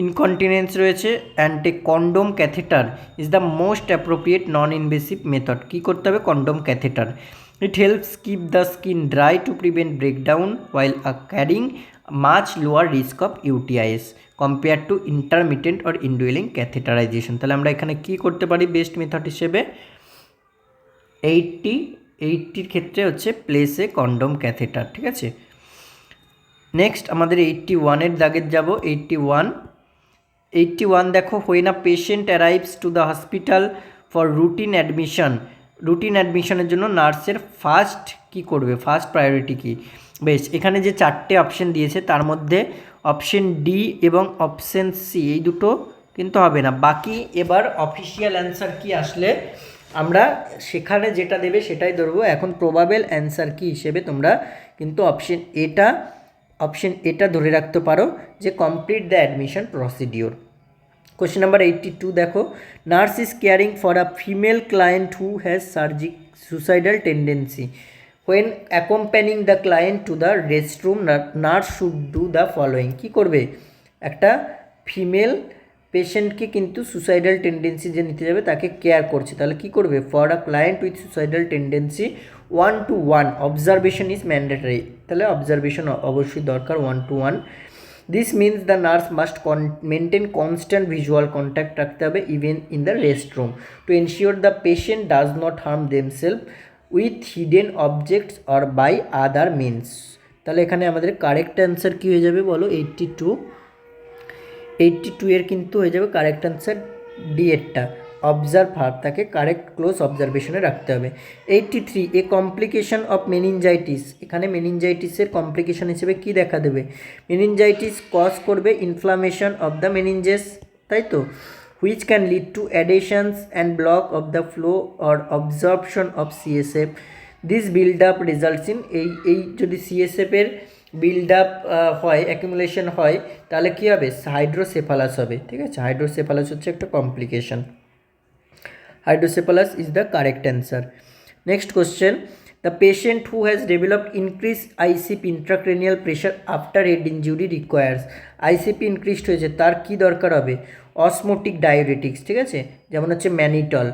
incontinence রয়েছে and a condom catheter is the most appropriate non invasive method. কী করতে হবে? Condom catheter. It helps keep the skin dry to prevent breakdown while carrying much lower risk of UTIs compared to intermittent or indwelling catheterization. তাহলে আমরা এখানে কি করতে পারি best method হিসেবে? 80-র ক্ষেত্রে হচ্ছে প্লেস এ কন্ডোম ক্যাথেটার, ঠিক আছে। নেক্সট আমাদের 81-এর দাগের যাব। 81 দেখো, when a patient arrives to the hospital for routine অ্যাডমিশনের জন্য নার্সের ফার্স্ট কী করবে? ফার্স্ট প্রায়োরিটি কী? বেশ, এখানে যে 4টে অপশন দিয়েছে তার মধ্যে অপশন ডি এবং অপশন সি এই দুটো কিন্তু হবে না। বাকি এবার অফিসিয়াল অ্যান্সার কি আসলে আমরা সেখানে যেটা দেবে সেটাই ধরবো। এখন প্রবাবেল অ্যান্সার কি হিসেবে তোমরা কিন্তু অপশন এটা ধরে রাখতে পারো যে complete the admission procedure. Question number 82 দেখো, nurse is caring for a female client who has suicidal tendency. When accompanying the client to the restroom, nurse should do the following. কী করবে? একটা ফিমেল পেশেন্টকে কিন্তু সুসাইডাল টেন্ডেন্সি যে নিতে যাবে তাকে কেয়ার করছে, তাহলে কী করবে? For a client with suicidal tendency 1-to-1 observation is mandatory. তাহলে অবজারভেশন অবশ্যই দরকার 1-to-1। This means the nurse must maintain constant visual contact রাখতে হবে even in the restroom to ensure the patient does not harm themselves with hidden objects or by other means. তাহলে এখানে আমাদের correct answer কী হয়ে যাবে বলো? 82 এর কিন্তু হয়ে যাবে কারেক্ট অ্যান্সার ডি এরটা। অবজার্ভ ভার্ব, তাকে কারেক্ট ক্লোজ অবজারভেশনে রাখতে হবে। 83, এ কমপ্লিকেশন অফ মেনিনজাইটিস। এখানে মেনিনজাইটিসের কমপ্লিকেশন হিসেবে কি দেখা দেবে? মেনিনজাইটিস কজ করবে ইনফ্লামেশন অফ দ্য মেনিনজেস, তাই তো, which can lead to adhesions and block of the flow or absorption of CSF। This build up results in এই যদি CSF এর বিল্ড আপ হয়, অ্যাকুমুলেশন হয়, তাহলে কী হবে? হাইড্রোসেফালাস হবে। ঠিক আছে, হাইড্রোসেফালাস হচ্ছে একটা complication. Hydrocephalus is the correct answer. Next question. The patient who has developed increased ICP intracranial pressure after head injury requires ICP increased হয়েছে, তার কি দরকার হবে? অসমোটিক ডায়োরেটিক্স, ঠিক আছে, যেমন হচ্ছে ম্যানিটল।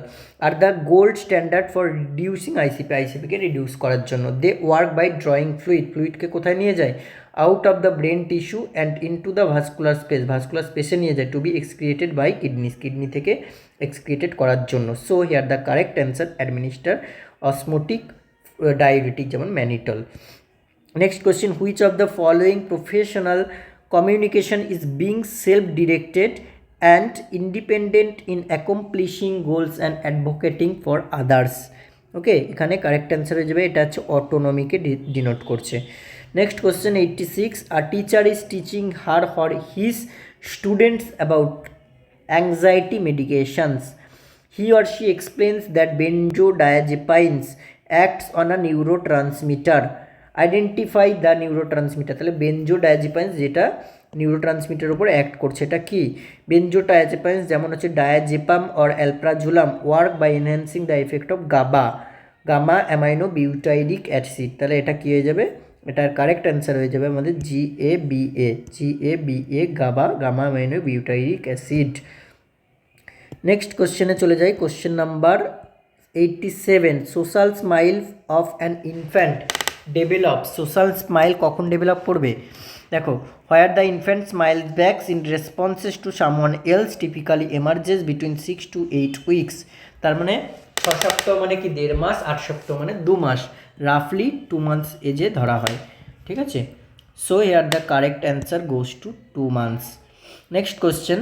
আর the gold standard for reducing আইসিপিকে রিডিউস করার জন্য দে ওয়ার্ক বাই ড্রয়িং ফ্লুইডকে কোথায় নিয়ে যায়? Out of the brain tissue and into the vascular স্পেসে নিয়ে যায় to be excreted by kidney থেকে এক্সক্রিয়েটেড করার জন্য। So here the correct answer administer osmotic diuretic, যেমন mannitol. Next question, which of the following professional communication is being self directed and independent in অ্যাকমপ্লিশিং goals and advocating for others? Okay, এখানে correct answer হয়ে যাবে, এটা হচ্ছে অটোনমিকে denote করছে। Next question 86, a teacher is teaching her or his students about anxiety medications. He or she explains that benzodiazepines acts on a neurotransmitter. Identify the neurotransmitter. তাহলে benzodiazepines যেটা নিউরোট্রান্সমিটারের উপর অ্যাক্ট করছে, এটা কি? benzodiazepines যেমন হচ্ছে diazepam or alprazolam work by enhancing the effect of gamma amino butyric acid. তাহলে এটা কী হয়ে যাবে? এটার কারেক্ট অ্যান্সার হয়ে যাবে আমাদের GABA gamma amino butyric acid. Next কোশ্চেনে চলে যাই, question number 87, social smile of an infant develop. Social smile কখন ডেভেলপ করবে? দেখো, where the infant smiles backs in responses to someone else typically emerges between 6 to 8 weeks. তার মানে 6 সপ্তাহ মানে কি 1.5 মাস, 8 সপ্তাহ মানে 2 মাস, রাফলি 2 মান্থস এজে ধরা হয়। ঠিক আছে, so here the correct answer goes to 2 months. Next question,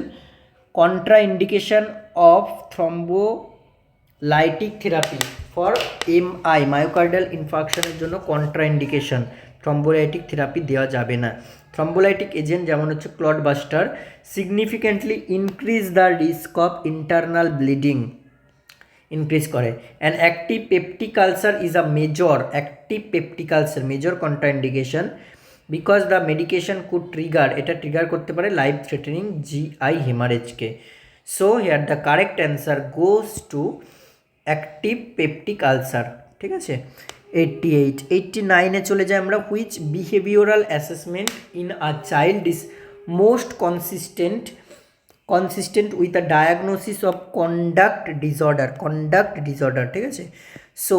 contraindication of thrombolytic therapy for MI myocardial ইনফার্কশনের জন্য কন্ট্রাইন্ডিকেশন, থ্রম্বোলাইটিক থেরাপি দেওয়া যাবে না। থ্রম্বোলাইটিক এজেন্ট যেমন হচ্ছে clot buster significantly increase the risk of internal bleeding, increase করে। And active peptic ulcer is a major contraindication because the medication could trigger, এটা trigger করতে পারে লাইফ থ্রেটেনিং GI হেমারেজকে। So here the correct answer goes to active peptic ulcer. ঠিক আছে, 89-এ চলে যাই আমরা, which behavioural assessment in a child is most consistent with a diagnosis of conduct disorder. ঠিক আছে, সো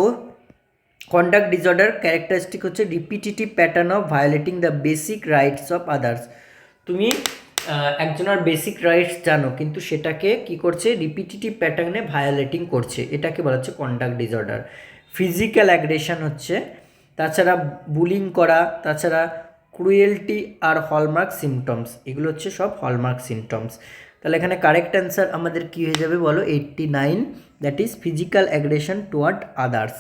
কন্ডাক্ট ডিসঅর্ডার ক্যারেক্টারিস্টিক হচ্ছে repetitive pattern of violating the basic rights of others. তুমি একজনের বেসিক রাইটস জানো, কিন্তু সেটাকে কি করছে? রিপিটেটিভ প্যাটার্নে ভায়োলেটিং করছে, এটাকে বলা হচ্ছে কন্ডাক্ট ডিসঅর্ডার। ফিজিক্যাল অ্যাগ্রেশন হচ্ছে, তাছাড়া বুলিং করা, তাছাড়া ক্রুয়েলটি আর হলমার্ক সিমটমস, এগুলো হচ্ছে সব হলমার্ক সিমটমস। তাহলে এখানে কারেক্ট অ্যান্সার আমাদের কী হয়ে যাবে বলো? 89, that is physical aggression toward others.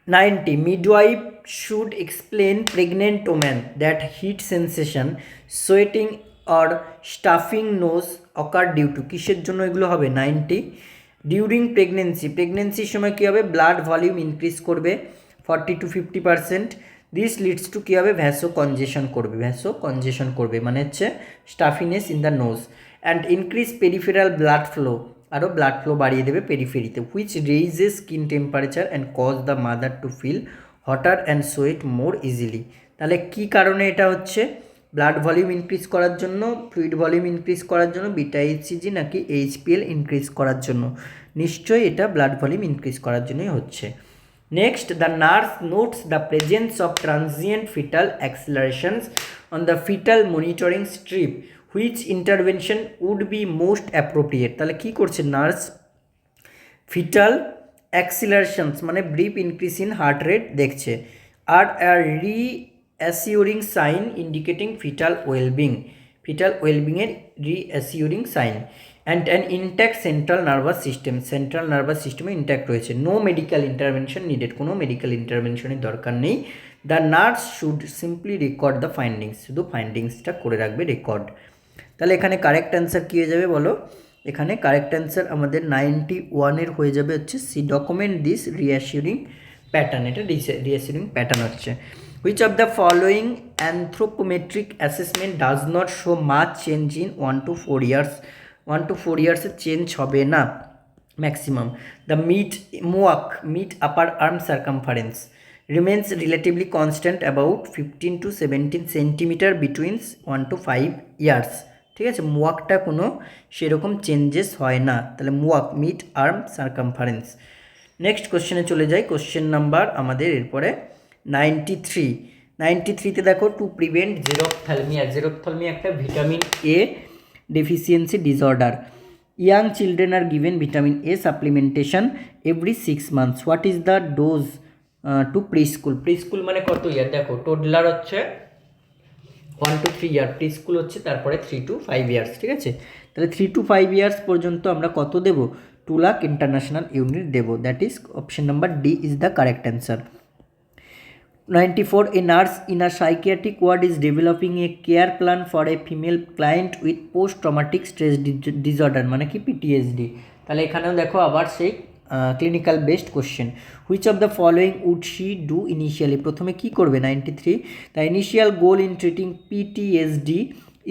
90, midwife should explain pregnant women that heat sensation, sweating or stuffing nose occur due to, কিসের জন্য এগুলো হবে? 90, ডিউরিং প্রেগনেন্সির সময় কী হবে? ব্লাড ভলিউম ইনক্রিজ করবে 40 to 50%। দিস লিডস টু কী হবে? ভ্যাসো কনজেশন করবে, মানে হচ্ছে stuffiness in the nose and increase peripheral blood flow, আরও ব্লাড ফ্লো বাড়িয়ে দেবে পেরিফেরিতে, which raises skin temperature and cause the mother to feel hotter and sweat more easily. তাহলে কী কারণে এটা হচ্ছে? ব্লাড ভলিউম ইনক্রিজ করার জন্য, ফ্লুইড ভলিউম ইনক্রিজ করার জন্য, বিটা HCG নাকি HPL ইনক্রিজ করার জন্য? নিশ্চয়ই এটা ব্লাড ভলিউম ইনক্রিজ করার জন্যই হচ্ছে। Next, the nurse notes the presence of transient fetal accelerations on the fetal monitoring strip, which intervention would be most appropriate. তাহলে কী করছে নার্স? ফিটাল অ্যাক্সিলারেশনস মানে brief increase in heart rate দেখছে, আর reassuring sign indicating fetal ওয়েলবিংয়ের reassuring sign, and an intact central nervous সিস্টেমে intact রয়েছে। No medical intervention needed, কোনো মেডিকেল ইন্টারভেনশনের দরকার নেই। The nurse should simply record the findings, শুধু ফাইন্ডিংসটা করে রাখবে রেকর্ড। তাহলে এখানে কারেক্ট অ্যান্সার কী হয়ে যাবে বলো? এখানে কারেক্ট অ্যান্সার আমাদের 91-এর হয়ে যাবে হচ্ছে C, document this reassuring pattern, এটা রিঅ্যাসিউরিং প্যাটার্ন হচ্ছে। Which of the following anthropometric assessment does not show much change in 1 to 4 years? 1 to 4 ইয়ার্সে চেঞ্জ হবে না maximum. The mid upper arm circumference remains relatively constant about 15 to 17 centimetre between 1 to 5 years. ঠিক আছে, মুয়াকটা কোনো সেরকম changes হয় না, তাহলে MUAC mid arm circumference. Next কোশ্চেনে চলে যাই। কোশ্চেন নাম্বার আমাদের এরপরে 93। 93তে দেখো, টু প্রিভেন্ট জেরোপথ্যালমিয়া। জেরোপথ্যালমিয়া একটা vitamin A deficiency disorder. Young children are given vitamin A supplementation every 6 months। What is the dose two pre school? Pre school মানে কত ইয়ার? দেখো, টোডলার হচ্ছে 1 to 3 ইয়ার, প্রি স্কুল হচ্ছে তারপরে 3 to 5 ইয়ার্স। ঠিক আছে, তাহলে 3 to 5 ইয়ার্স পর্যন্ত আমরা কত দেব? 2 লাখ ইন্টারন্যাশনাল ইউনিট দেব। That is option number D is the correct answer. 94, a nurse in a psychiatric ward is developing a care plan for a female client with post traumatic stress disorder, মানে কি PTSD. তাহলে এখানেও দেখো আবার সেই clinical based question. Which of the following would she do initially? প্রথমে কি করবে? 93, the initial goal in treating PTSD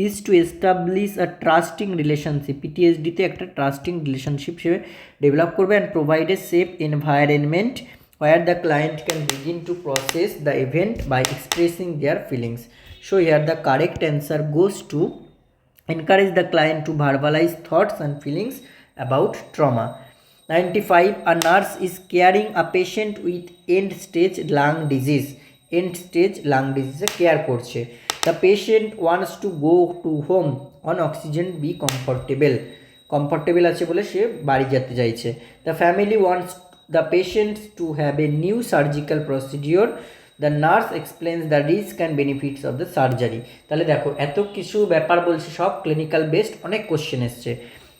is to establish a trusting relationship. পিটিএসডিতে একটা ট্রাস্টিং রিলেশনশিপ সে ডেভেলপ করবে and provide a safe environment where the client can begin to process the event by expressing their feelings. So here the correct answer goes to encourage the client to verbalize thoughts and feelings about trauma. 95, a nurse is caring a patient with end stage lung disease. End stage lung disease care করছে। The patient wants to go to home on oxygen, be comfortable আছে বলে সে বাড়ি যেতে চাইছে। The family wants the patient to have a new surgical procedure. The nurse explains the risk and benefits of the surgery. তাহলে দেখো, এত কিছু ব্যাপার বলছে, সব ক্লিনিক্যাল বেসড, অনেক কোশ্চেন এসছে।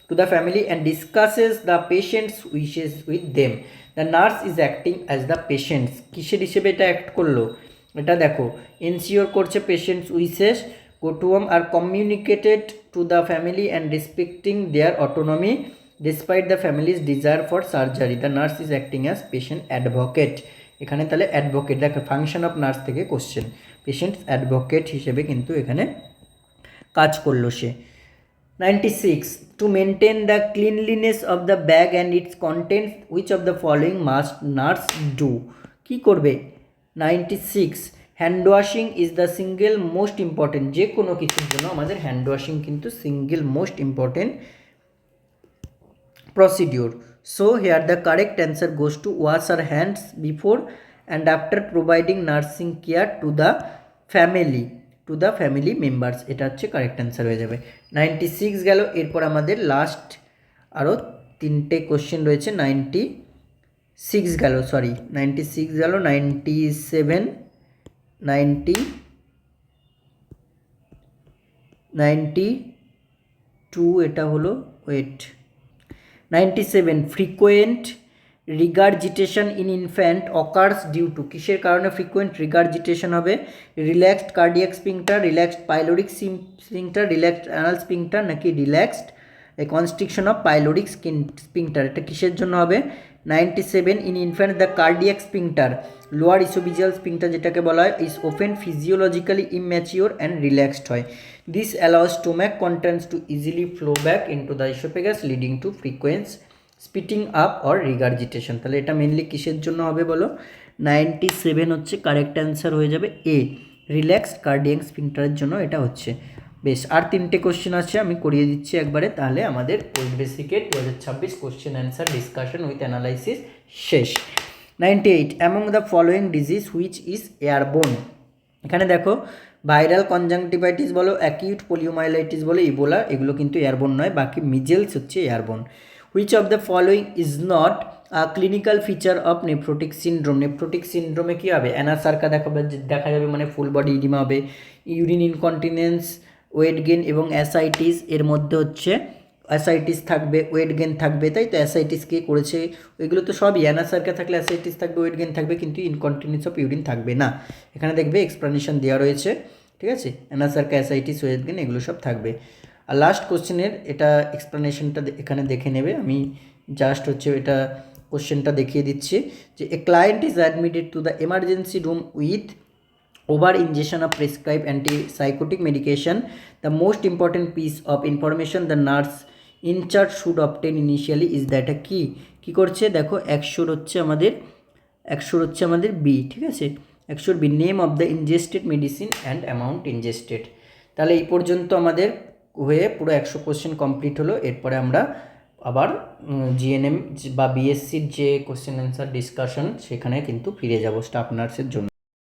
To the family and discusses the patient's wishes with them. The nurse is acting as the patient's, কিসের হিসেবে এটা অ্যাক্ট করলো? এটা দেখো, এনশিওর করছে patient's wishes go to home are communicated to the family and respecting their autonomy despite the family's desire for surgery. The nurse is acting as patient advocate. এখানে তাহলে advocate, দেখো ফাংশন অফ নার্স থেকে question, patient advocate হিসেবে কিন্তু এখানে কাজ করলো সে। 96, to maintain the cleanliness of the bag and its contents, which of the following must nurse do? কি করবে? 96, hand washing is the single most important. যে কোনো কিছুর জন্য আমাদের হ্যান্ড ওয়াশিং কিন্তু single most important procedure. So here the correct answer goes to wash our hands before and after providing nursing care to the family members. এটা হচ্ছে correct answer হয়ে যাবে। 96 গেল। এরপর আমাদের লাস্ট আরও 3টে কোশ্চেন রয়েছে। 96 গেল, 97, 92 এটা হলো, wait, 97, frequent regurgitation in infant occurs due to, কিসের কারণে frequent regurgitation হবে? relaxed cardiac sphincter, relaxed pyloric sphincter, relaxed anal sphincter, নাকি relaxed constriction of pyloric sphincter? এটা কিসের জন্য হবে? 97, in infant the cardiac sphincter, lower esophageal sphincter যেটাকে বলা হয়, is often physiologically immature and relaxed হয়। This allows stomach contents to easily flow back into the esophagus leading to frequent spitting up or regurgitation. তাহলে এটা mainly কিসের জন্য হবে বলো? 97 হচ্ছে কারেক্ট অ্যান্সার হয়ে যাবে এ, রিল্যাক্সড কার্ডিয়াক স্ফিংক্টারের জন্য এটা হচ্ছে। বেশ, আর 3টে কোশ্চেন আছে, আমি করিয়ে দিচ্ছি একবারে, তাহলে আমাদের ওয়েট বেসিকের 2026 question answer discussion with analysis শেষ। 98, among the following disease which is airborne. এখানে দেখো, ভাইরাল কনজাংটিভাইটিস বলো, অ্যাকিউট পোলিওমাইলাইটিস বলো, ইবোলা, এগুলো কিন্তু এয়ারবোর্ন নয়, বাকি মিজেলস হচ্ছে airborne. Which of the following is not a clinical feature of nephrotic syndrome. Nephrotic সিনড্রোমে কী হবে? অ্যানাসার্কা দেখা যাবে, মানে ফুল বডি ইডিমা হবে, ইউরিন ইনকন্টিনেন্স, ওয়েট গেন এবং অ্যাসাইটিস। এর মধ্যে হচ্ছে অ্যাসাইটিস থাকবে, ওয়েট গেন থাকবে, তাই তো? অ্যাসাইটিস কে করেছে? ওইগুলো তো সবই, অ্যানাসার্কা থাকলে অ্যাসাইটিস থাকবে, ওয়েট গেন থাকবে, কিন্তু ইনকন্টিনেন্স অফ ইউরিন থাকবে না। এখানে দেখবে এক্সপ্লানেশন দেওয়া রয়েছে, ঠিক আছে? অ্যানাসার্কা, অ্যাসাইটিস, ওয়েট গেন এগুলো সব থাকবে। আর লাস্ট কোশ্চেনের এটা এক্সপ্লানেশনটা এখানে দেখে নেবে, আমি জাস্ট হচ্ছে এটা কোশ্চেনটা দেখিয়ে দিচ্ছি যে a client is admitted to the emergency room with over ingestion of prescribed antipsychotic medication. The most important piece of information the nurse in charge should obtain initially is that কি করছে দেখো একশোর হচ্ছে আমাদের বি, ঠিক আছে, একশোর B name of the ingested medicine and amount ingested. তাহলে এই পর্যন্ত আমাদের হয়ে পুরো 100 কোশ্চেন কমপ্লিট হলো। এরপরে আমরা আবার জিএনএম বা বিএসসির যে কোশ্চেন অ্যান্সার ডিসকাশন সেখানে কিন্তু ফিরে যাব স্টাফ নার্সের জন্য।